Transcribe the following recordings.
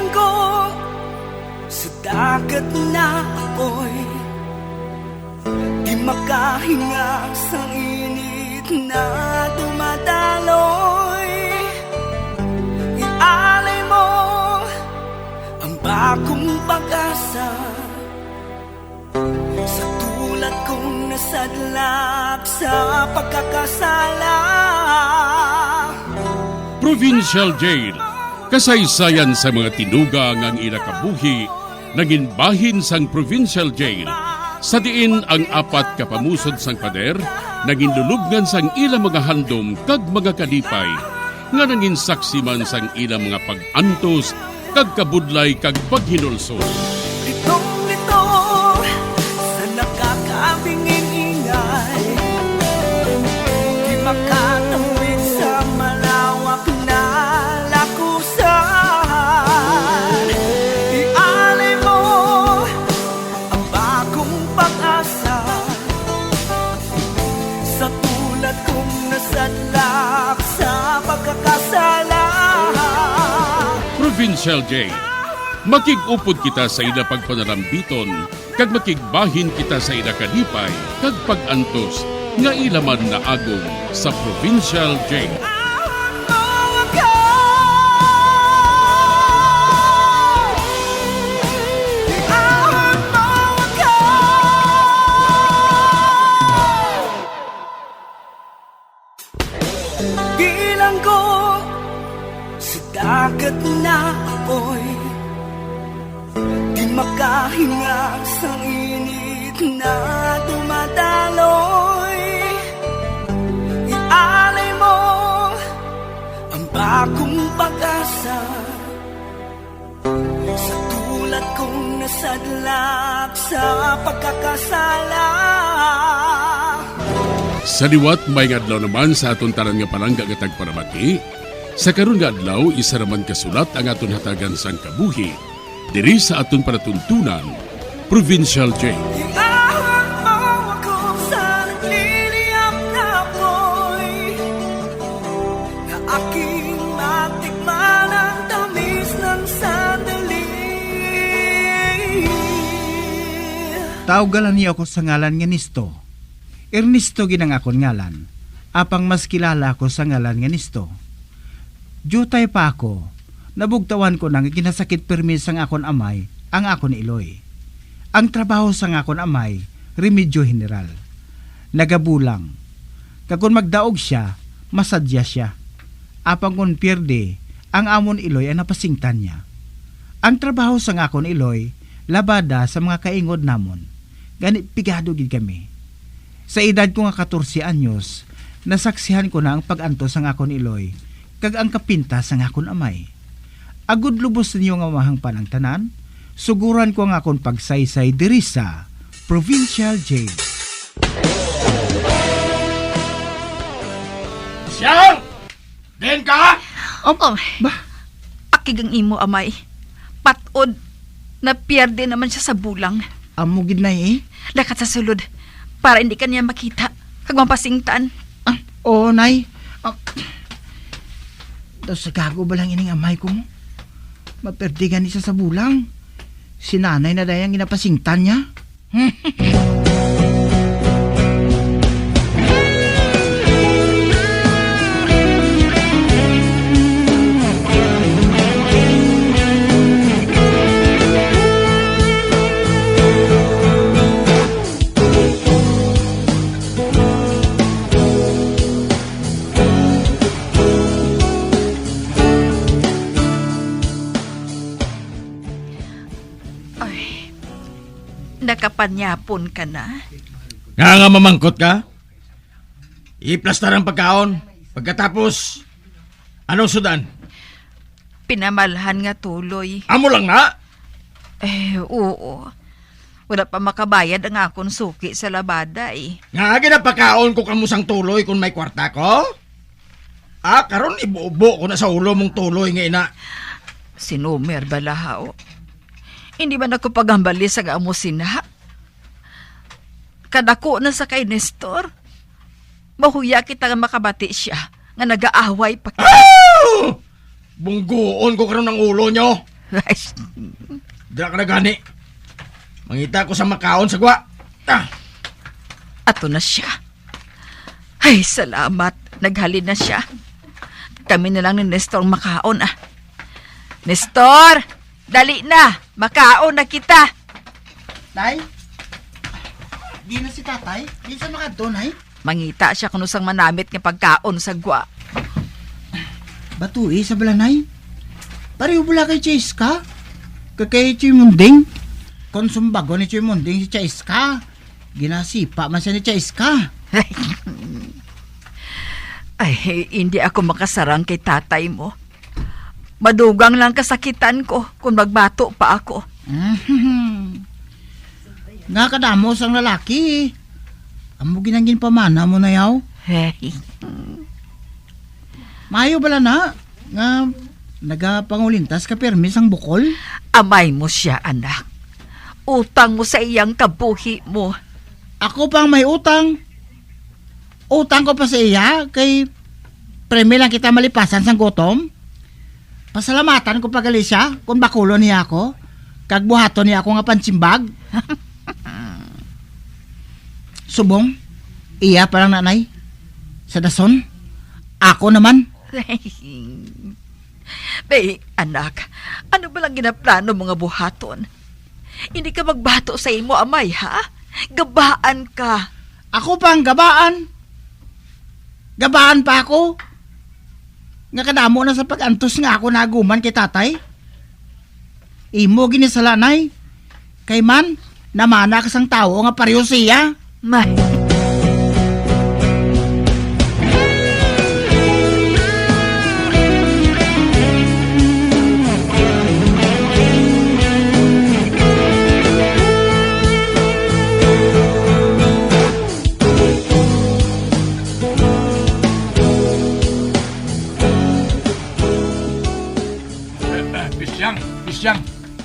Bilang ko sa dagat na apoy, di makahinga sa init na dumadaloy. Ialay mo ang bagong pag-asa sa tulad kong nasadlak sa pagkakasala. Provincial Jail, kasaysayan sa mga tinuga ngang inakabuhi, naging bahin sang Provincial Jail. Sa diin ang apat kapamusod sang pader, naging lulubngan sang ilang mga handom kag mga kalipay, nga naging saksi man sang ilang mga pag-antos, kag kabudlay kag paghinulsol. Litong-lito sa nakakabingin ingay, di makatawid sa malawak na lakusan. Ialay mo ang bagong pag-asa sa tulad kong nasadlak sa pagkakasala. Provincial Jail, makig-upod kita sa ila pagpanarambiton, kag makigbahin kita sa ila kalipay, kag pag-antos, nga ilaman na agong sa Provincial Jail. Bilang ko sa dagat na apoy, di makahinga sa init na dumadaloy. Ialay mo ang bagong pag-asa sa tulad kong nasadlak sa pagkakasala. Sa liwat may adlaw naman sa aton tanan nga palangga nga tagparamati, sa karon nga adlaw isa raman kasulat ang aton hatagan sang kabuhi diri sa aton panatuntunan, Provincial Jail. Iahon mo ako sa nagliliyap na apoy, na aking matikman ang tamis ng sandali. Tawgalan niyo ako sa ngalan nga Nisto. Ernesto ginang akon ngalan, apang mas kilala ako sa ngalan nga Nisto. Jutay pa ako, nabugtawan ko nang ginasakit permis sang akon amay, ang akon iloy. Ang trabaho sang akon amay, remedyo general. Nagabulang. Kakon magdaog siya, masadya siya. Apang kon pierde, ang amon iloy ay napasingtan niya. Ang trabaho sang akon iloy, labada sa mga kaingod namon. Ganit pigado gid kami. Sa edad ko nga 14 anyos, nasaksihan ko na ang pag-anto sang akon iloy, kag ang kapinta sang akon amay. Agud lubos ninyo nga mahang panangtanan, suguran ko ang akon pagsaysay diri sa Provincial Jail. Siyang! Den ka? Opo, Ba? pakigang imo amay. Patod, napierde naman siya sa bulang. Amo gid nay eh? Lakat sa sulod, para hindi ka niya makita. Kag mapasingtan. Oo, nay. Daw sa gago ba lang ining amay ko mo? Maperdigan ni siya sa bulang. Si nanay na dayang ginapasingtan niya. Nakapanyapon ka na. Nga mamangkot ka? Iplastar ang pagkaon. Pagkatapos, anong sudan? Pinamalhan nga tuloy. Amo lang na? Oo. Wala pa makabayad ang akong suki sa labada eh. Nga ginapakaon ko kamusang tuloy kung may kwarta ko? Karon ibuubo ko na sa ulo mong tuloy nga ina. Sinumer balahao. Hindi ba nakapagambali sa amo sina? Kadako na sa kay Nestor. Mahuya kita nga makabati siya nga nag-aaway pa kita. Bunggoon ko karon ng ulo nyo. Dira ka na gani. Mangita ko sa makaon sa gwa. Ah, Ato na siya. Ay, salamat. Naghalin na siya. Kami na lang ni Nestor makaon ah. Nestor! Dali na! Makaon na kita! Nay? Di na si tatay? Di sa makadto, nay? Mangita siya kung usang manamit nga pagkaon sa gwa. Batui sa balanay? Pareho bula kay Cheska? Kay Chimunding? Konsumbago ni Chimunding si Cheska. Ginasipa man siya ni Cheska. Ay, hindi ako makasarang kay tatay mo. Madugang lang kasakitan ko kung magbato pa ako. Nga kadamos ang lalaki. Amo ginangin pamana mo na yaw. Hey, Mayo bala na nga nagapangulintas ka permis ang bukol. amay mo siya, anak. Utang mo sa iyang kabuhi mo. Ako pang may utang. Utang ko pa sa iya kay premi lang kita malipasan sang gutom. Pasalamatan ko pagali siya kung bakulo niya ako. Kag buhaton niya ako nga pansimbag. Subong, iya parang nanay. Sa dason, ako naman. Bay, anak, ano ba lang ginaplano mga buhaton? Hindi ka magbato sa imo, amay, ha? Gabaan ka. Ako pang gabaan. Gabaan pa ako. Nga kadamo na sa pag-antos nga ako naguman kay tatay. Imo ginisalanay. Kay man, namana ka sang tao nga pareho siya. May. Bisyang,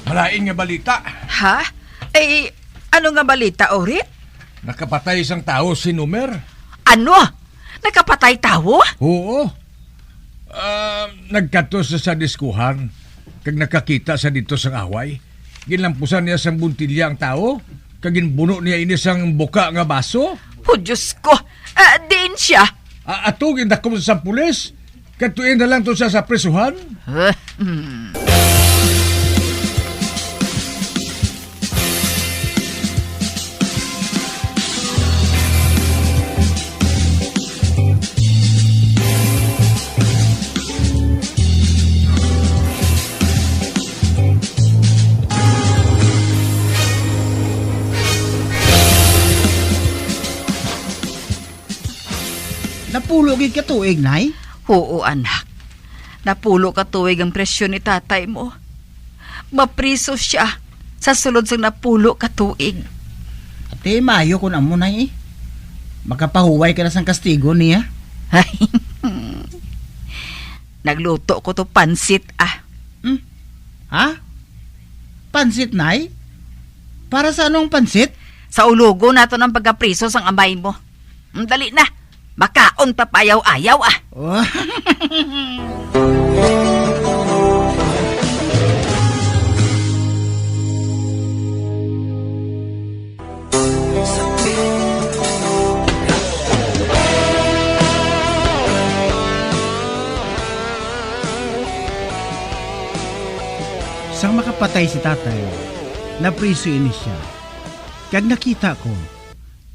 malain nga balita. Ha? Eh, ano nga balita, Orit? Nakapatay isang tao si Numer. Ano? Nakapatay tao? Oo. Nagkato sa diskuhan. Kag nakakita sa dito sang away. Ginlampusan niya sang buntilya ang tao. Kag ginbuno niya ini sang buka nga baso. Oh, Diyos ko. Diin siya. Ato gindakom sa pulis. Katuin na lang to siya sa presuhan. Napulo gid ka tuig, nay. Oo, anak. Napulo ka tuwig ang presyon ni tatay mo. Mapriso siya sa sulod sa napulo ka tuig. Ate, mayo kun amo nay eh. Makapahuway ka na sang kastigo niya. Ay, nagluto ko to pansit ah. Ha? Pansit, nay? Para sa anong pansit? Sa ulugo nato ng pagkapriso sang amay mo. Dali na. Makaon pa payaw-ayaw ah. Oh. Sang makapatay si tatay, napriso ini siya. Kag nakita ko,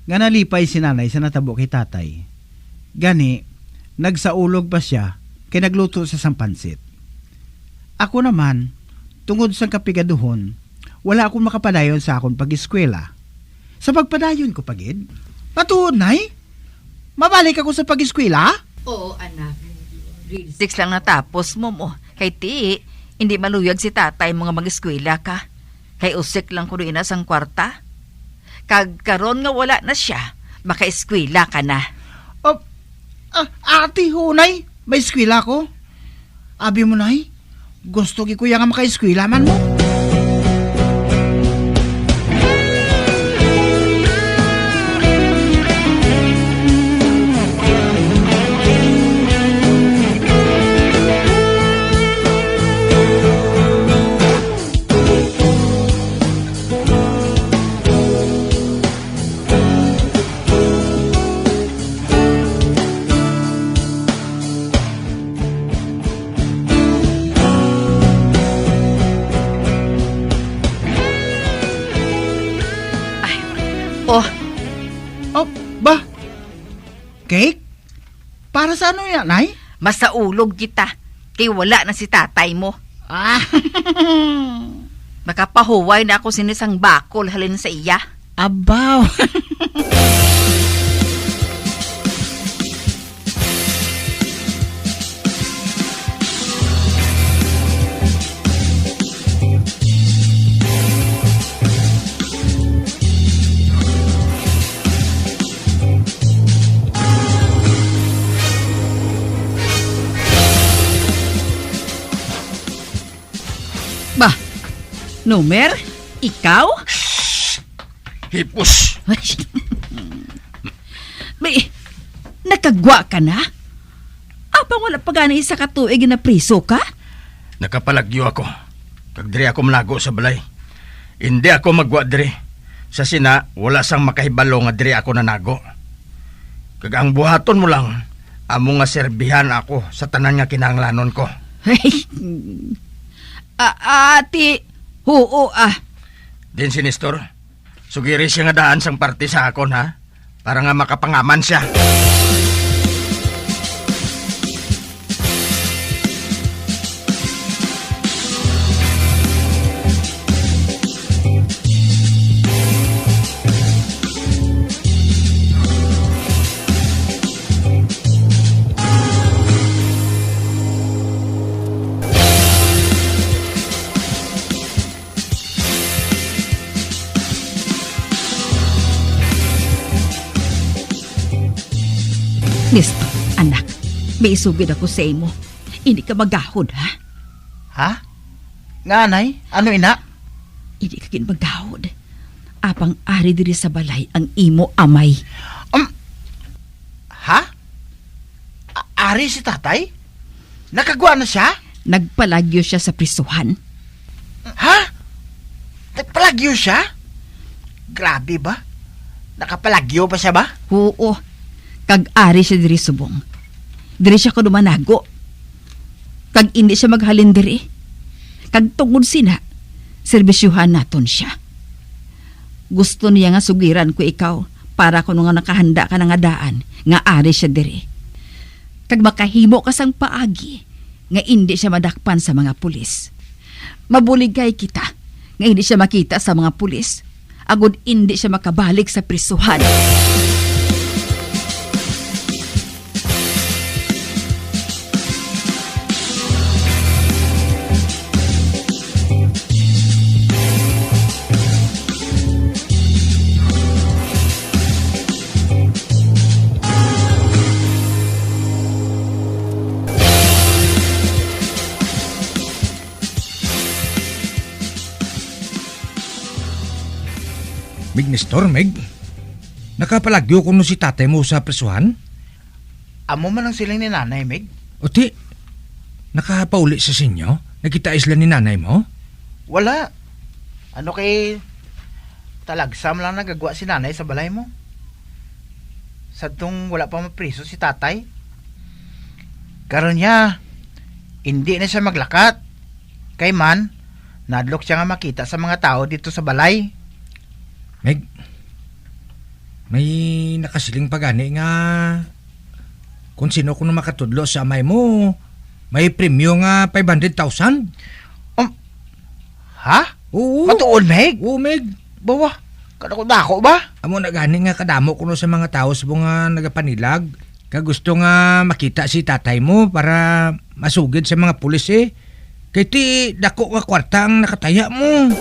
nga nalipay si nanay sa natabo kay tatay. Gani, nagsaulog pa siya kay nagluto sa sampansit. Ako naman, tungod sa kapigaduhon, wala akong makapadayon sa akong pag-eskwela. Sa pagpadayon ko pagid, patuod nay, mabalik ako sa pag-eskwela? Oo, anak. Grade 6 lang natapos mo mo. Kay ti, hindi maluyag si tatay mga mag-eskwela ka. Kay usik lang ko rin sang kwarta. Kag karon nga wala na siya, maka-eskwela ka na. Ate hunay, may eskwela ko. Abi mo nay, gusto gi kuya nga maka-eskwela man mo. oh. Oh, ba? Cake? Para sa ano yan, Nay? Masaulog kita. Kay wala na si tatay mo. Ah, Makapahuway na ako sinisang bakol halin sa iya. abaw. Bah, Nomer, ikaw? Hipos! May, nakagwa ka na? Apang wala pa gana isa katuig na priso ka? Nakapalagyo ako. Kag diri ako malago sa balay. Hindi ako magwa diri. Sa sina, wala sang makahibalo nga diri ako nanago. Kag ang buhaton mo lang, amo nga serbihan ako sa tanan nga kinahanglanon ko. Ati, oo Din sinistor, sugiri siya nga daan sang party sa akon ha, para nga makapangaman siya. Listo, anak. May isugid ako sa imo. Hindi ka magahod, ha? Ha? Nga, Nay? Ano, ina? Hindi ka magahod. Apang ari diri sa balay ang imo amay. Ha? Ari si tatay? Nakagwa na siya? Nagpalagyo siya sa prisuhan. Ha? Nagpalagyo siya? Grabe ba? Nakapalagyo pa siya ba? Oo. Kag-ari siya diri subong. Diri siya kadumanago. Kag hindi siya maghalin diri. Kag tungod sina, serbisyuhan naton siya. Gusto niya nga sugiran ko ikaw para kuno nga nakahanda ka nga daan nga ari siya diri. Kag makahimo ka sang paagi nga hindi siya madakpan sa mga pulis. Mabuligay kita nga hindi siya makita sa mga pulis. Agud hindi siya makabalik sa prisuhan. Mig Nestor, Meg. Nakapalagyo ko no si tatay mo sa presuhan? Amo man ang siling ni nanay, Meg? O ti, nakapauli sa sinyo? Nakita isla ni nanay mo? Wala. Ano kay talagsam lang nagagwa si nanay sa balay mo? Sadtong wala pa mapriso si tatay. Karon niya, hindi na siya maglakat. Kay man, nadlok siya nga makita sa mga tao dito sa balay. Meg, may nakasiling pagani nga kung sino ko na makatudlo sa amay mo, may premyo nga 500,000. Ha? Oo. Matuod, Meg? Oo, Meg. Bawa, kadako ba? Amo na gani nga kadamo ko no sa mga tao sa mga nagapanilag. Kag gusto nga makita si tatay mo para masugid sa mga pulis eh. Kay ti dako nga kwarta ang nakataya mo.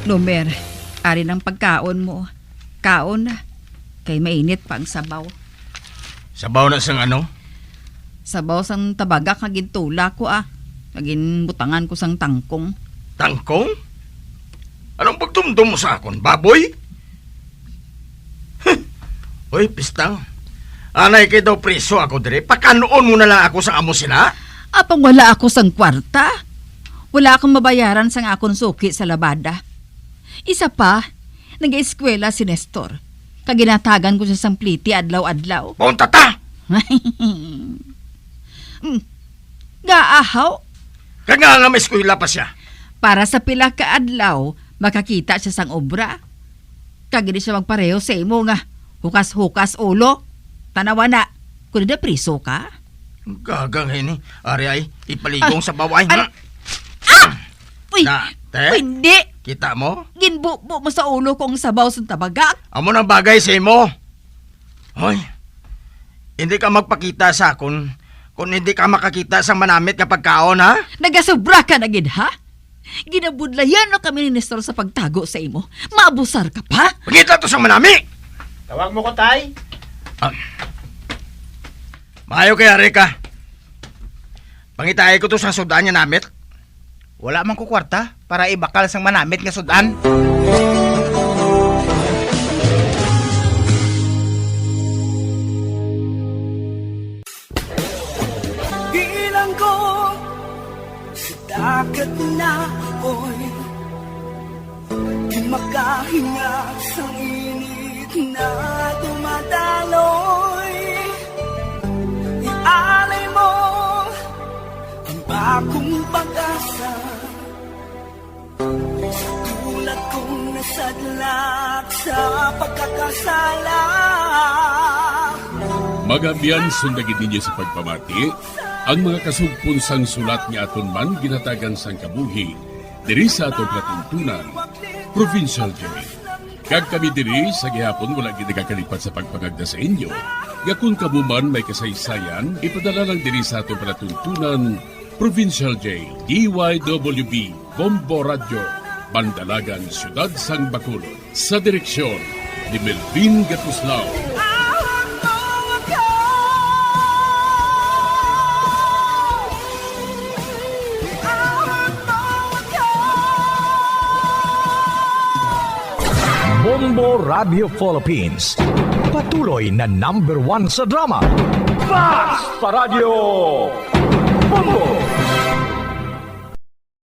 Nomer, ari ng pagkaon mo. Kaon na. Kay mainit pa ang sabaw. Sabaw na sang ano? Sabaw sang tabaga kagin tula ko Kagin butangan ko sang tangkong. Tangkong? Anong pagtumdum mo sa akon, baboy? Uy, pistang. Anay kay daw preso ako dire. Pakanoon mo na lang ako sa amo sila. Apang wala ako sang kwarta. Wala akong mabayaran sang akong suki sa labada. Isa pa, nag-eskwela si Nestor. Kaginatagan ko siya sang pliti adlaw-adlaw. Punta ta! Gaahaw, Kaya nga may eskwela pa siya. para sa pila ka adlaw, makakita siya sang obra. Kagini siya magpareho sa imo nga, hukas-hukas ulo. Tanawa na, kung na priso ka. Gagang ini. Ari ay, ipaligong sa baway. Ano? Uy, Na, te? hindi. Kita mo? Ginbubo mo sa ulo kong sabaw sa tabagak. Amo ng bagay sa imo. Hoy, hindi ka magpakita sa akon kung hindi ka makakita sa manamit kapag kaon, ha? Nagasobra ka na gid, ha? Ginabudlayan na kami ni Nestor sa pagtago sa imo. Maabusar ka pa? Pakita to sa manami! Tawag mo ko, tay. Maayo kaya, Rika. Pangitay ko to sa sudan niya namit. Wala man ko kwarta para ibakal sang manamit nga sudan. Bilang ko sa dagat na apoy, di makahinga sa init na dumadaloy. Ialay mo ang bagong pag-asa sa tulad kong nasadlak sa pagkakasala. Magabiyan sundagin ninyo sa pagpamati ang mga kasugpon sang sulat ni aton man ginatagan sang kabuhi diri sa atong katuntunan, Provincial Journey. Kag kami diri sa gihapon wala gid nagakalipat sa pagpangagda sa inyo. Yakun kabuman may kasaysayan, ipadala lang diri sa atong palatuntunan, Provincial J, DYWB, Bombo Radio, Bandalagan, Siyudad Sang Bacolod. Sa direksyon ni Melvin Gatuslao. Bombo Radio Philippines. Patuloy na #1 sa drama. Basta Radio!